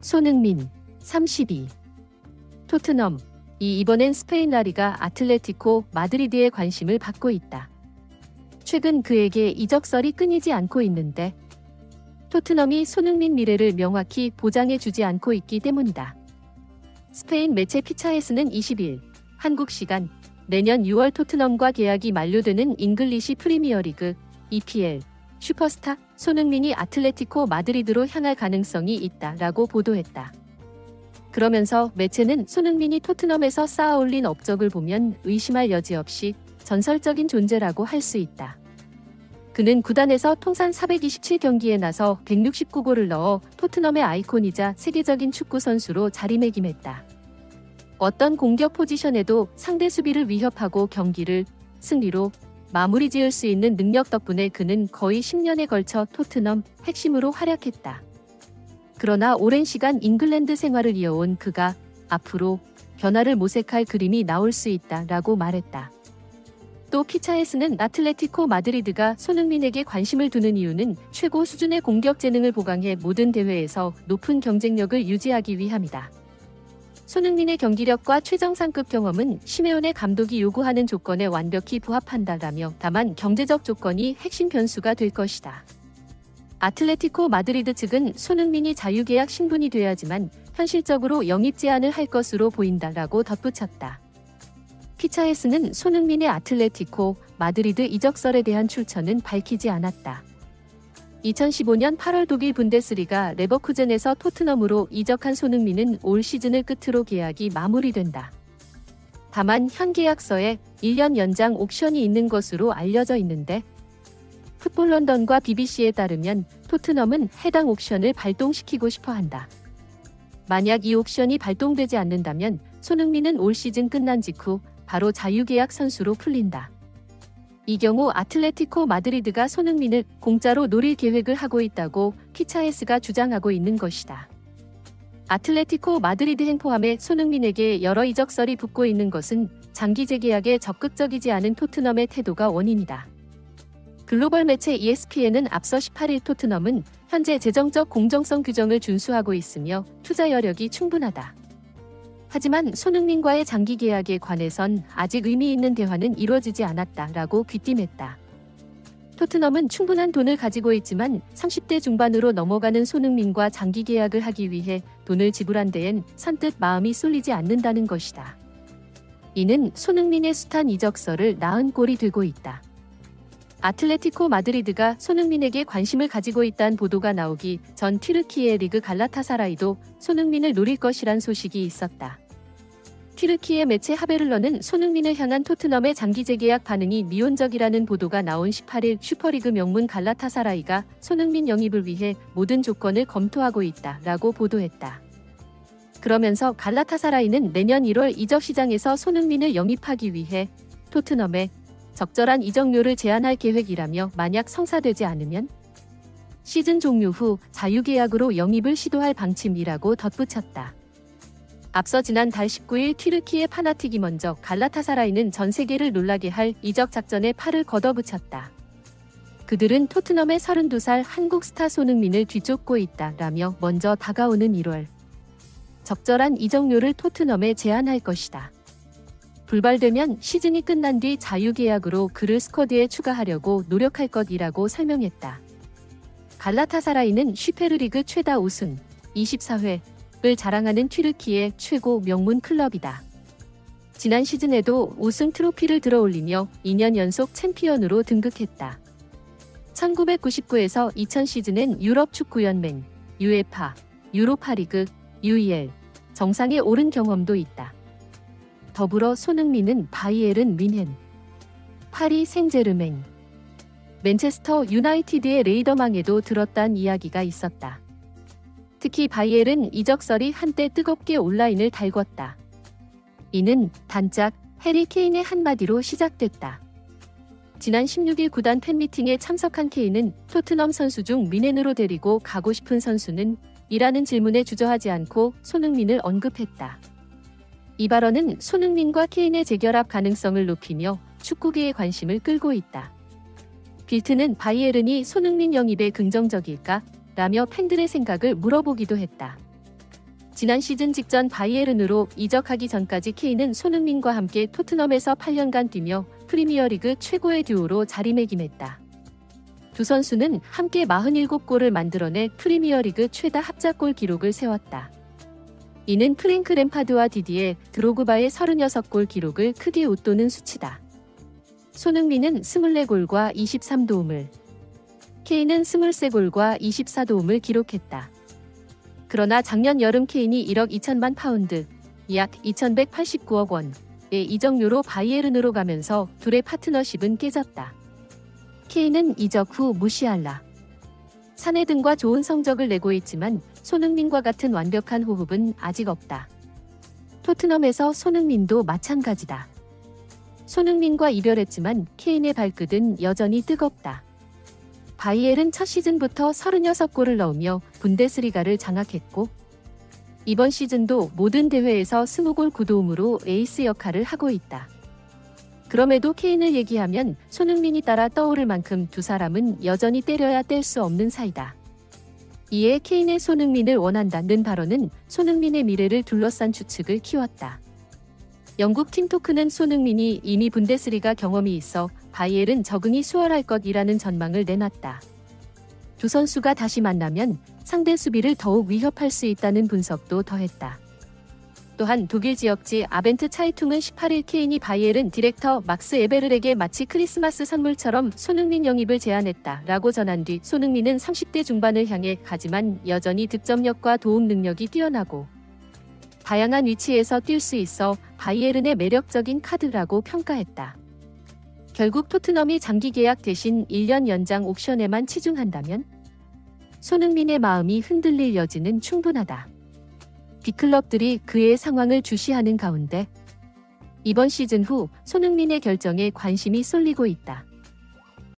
손흥민, 32. 토트넘이 이번엔 스페인 라리가 아틀레티코 마드리드의 관심을 받고 있다. 최근 그에게 이적설이 끊이지 않고 있는데 토트넘이 손흥민 미래를 명확히 보장해주지 않고 있기 때문이다. 스페인 매체 피차에스는 20일 한국 시간 내년 6월 토트넘과 계약이 만료되는 잉글리시 프리미어리그 EPL 슈퍼스타 손흥민이 아틀레티코 마드리드로 향할 가능성이 있다라고 보도했다. 그러면서 매체는 손흥민이 토트넘에서 쌓아올린 업적을 보면 의심할 여지 없이 전설적인 존재라고 할 수 있다. 그는 구단에서 통산 427경기에 나서 169골을 넣어 토트넘의 아이콘이자 세계적인 축구 선수로 자리매김했다. 어떤 공격 포지션에도 상대 수비를 위협하고 경기를 승리로 마무리 지을 수 있는 능력 덕분에 그는 거의 10년에 걸쳐 토트넘 핵심으로 활약했다. 그러나 오랜 시간 잉글랜드 생활을 이어온 그가 앞으로 변화를 모색할 그림이 나올 수 있다라고 말했다. 또 피차에스는 아틀레티코 마드리드가 손흥민에게 관심을 두는 이유는 최고 수준의 공격 재능을 보강해 모든 대회에서 높은 경쟁력을 유지하기 위함이다. 손흥민의 경기력과 최정상급 경험은 시메오네 감독이 요구하는 조건에 완벽히 부합한다라며 다만 경제적 조건이 핵심 변수가 될 것이다. 아틀레티코 마드리드 측은 손흥민이 자유계약 신분이 돼야지만 현실적으로 영입 제안을 할 것으로 보인다라고 덧붙였다. 피차에스는 손흥민의 아틀레티코 마드리드 이적설에 대한 출처는 밝히지 않았다. 2015년 8월 독일 분데스리가 레버쿠젠에서 토트넘으로 이적한 손흥민은 올 시즌을 끝으로 계약이 마무리된다. 다만 현 계약서에 1년 연장 옵션이 있는 것으로 알려져 있는데 풋볼 런던과 BBC에 따르면 토트넘은 해당 옵션을 발동시키고 싶어 한다. 만약 이 옵션이 발동되지 않는다면 손흥민은 올 시즌 끝난 직후 바로 자유계약 선수로 풀린다. 이 경우 아틀레티코 마드리드가 손흥민을 공짜로 노릴 계획을 하고 있다고 피차에스가 주장하고 있는 것이다. 아틀레티코 마드리드행 포함해 손흥민에게 여러 이적설이 붙고 있는 것은 장기 재계약에 적극적이지 않은 토트넘의 태도가 원인이다. 글로벌 매체 ESPN은 앞서 18일 토트넘은 현재 재정적 공정성 규정을 준수하고 있으며 투자 여력이 충분하다. 하지만 손흥민과의 장기 계약에 관해선 아직 의미 있는 대화는 이루어지지 않았다라고 귀띔했다. 토트넘은 충분한 돈을 가지고 있지만 30대 중반으로 넘어가는 손흥민과 장기 계약을 하기 위해 돈을 지불한 데엔 선뜻 마음이 쏠리지 않는다는 것이다. 이는 손흥민의 숱한 이적설을 낳은 꼴이 되고 있다. 아틀레티코 마드리드가 손흥민에게 관심을 가지고 있다는 보도가 나오기 전 튀르키예 리그 갈라타사라이도 손흥민을 노릴 것이란 소식이 있었다. 튀르키예 매체 하베를러는 손흥민을 향한 토트넘의 장기 재계약 반응이 미온적이라는 보도가 나온 18일 슈퍼리그 명문 갈라타사라이가 손흥민 영입을 위해 모든 조건을 검토하고 있다라고 보도했다. 그러면서 갈라타사라이는 내년 1월 이적 시장에서 손흥민을 영입하기 위해 토트넘에 적절한 이적료를 제한할 계획이라며 만약 성사되지 않으면 시즌 종료 후 자유계약으로 영입을 시도할 방침이라고 덧붙였다. 앞서 지난달 19일 튀르키예 파나틱이 먼저 갈라타사라이는 전 세계를 놀라게 할 이적 작전에 팔을 걷어붙였다. 그들은 토트넘의 32살 한국 스타 손흥민을 뒤쫓고 있다라며 먼저 다가오는 1월 적절한 이적료를 토트넘에 제안할 것이다. 불발되면 시즌이 끝난 뒤 자유계약으로 그를 스쿼드에 추가하려고 노력할 것이라고 설명했다. 갈라타사라이는 슈페르리그 최다 우승 24회를 자랑하는 튀르키예 최고 명문 클럽이다. 지난 시즌에도 우승 트로피를 들어올리며 2년 연속 챔피언으로 등극했다. 1999에서 2000 시즌엔 유럽 축구연맹, UEFA, 유로파리그, UEL 정상에 오른 경험도 있다. 더불어 손흥민은 바이에른 뮌헨, 파리 생제르맹, 맨체스터 유나이티드의 레이더망에도 들었다는 이야기가 있었다. 특히 바이에른 이적설이 한때 뜨겁게 온라인을 달궜다. 이는 단짝 해리 케인의 한마디로 시작됐다. 지난 16일 구단 팬미팅에 참석한 케인은 토트넘 선수 중 뮌헨으로 데리고 가고 싶은 선수는 이라는 질문에 주저하지 않고 손흥민을 언급했다. 이 발언은 손흥민과 케인의 재결합 가능성을 높이며 축구계의 관심을 끌고 있다. 빌트는 바이에른이 손흥민 영입에 긍정적일까? 라며 팬들의 생각을 물어보기도 했다. 지난 시즌 직전 바이에른으로 이적하기 전까지 케인은 손흥민과 함께 토트넘에서 8년간 뛰며 프리미어리그 최고의 듀오로 자리매김했다. 두 선수는 함께 47골을 만들어내 프리미어리그 최다 합작골 기록을 세웠다. 이는 프랭크 램파드와 디디에 드로그바의 36골 기록을 크게 웃도는 수치다. 손흥민은 24골과 23도움을, 케인은 23골과 24도움을 기록했다. 그러나 작년 여름 케인이 1억 2천만 파운드, 약 2,189억 원의 이적료로 바이에른으로 가면서 둘의 파트너십은 깨졌다. 케인은 이적 후 무시할라. 사내 등과 좋은 성적을 내고 있지만 손흥민과 같은 완벽한 호흡은 아직 없다. 토트넘에서 손흥민도 마찬가지다. 손흥민과 이별했지만 케인의 발끝은 여전히 뜨겁다. 바이에른 첫 시즌부터 36골을 넣으며 분데스리가를 장악했고 이번 시즌도 모든 대회에서 20골 9도움으로 에이스 역할을 하고 있다. 그럼에도 케인을 얘기하면 손흥민이 따라 떠오를 만큼 두 사람은 여전히 때려야 뗄 수 없는 사이다. 이에 케인의 손흥민을 원한다는 발언은 손흥민의 미래를 둘러싼 추측을 키웠다. 영국 팀토크는 손흥민이 이미 분데스리가 경험이 있어 바이에른 적응이 수월할 것이라는 전망을 내놨다. 두 선수가 다시 만나면 상대 수비를 더욱 위협할 수 있다는 분석도 더했다. 또한 독일 지역지 아벤트 차이퉁은 18일 케인이 바이에른 디렉터 막스 에베르에게 마치 크리스마스 선물처럼 손흥민 영입을 제안했다라고 전한 뒤 손흥민은 30대 중반을 향해 가지만 여전히 득점력과 도움 능력이 뛰어나고 다양한 위치에서 뛸 수 있어 바이에른의 매력적인 카드라고 평가했다. 결국 토트넘이 장기 계약 대신 1년 연장 옵션에만 치중한다면 손흥민의 마음이 흔들릴 여지는 충분하다. 빅클럽들이 그의 상황을 주시하는 가운데 이번 시즌 후 손흥민의 결정에 관심이 쏠리고 있다.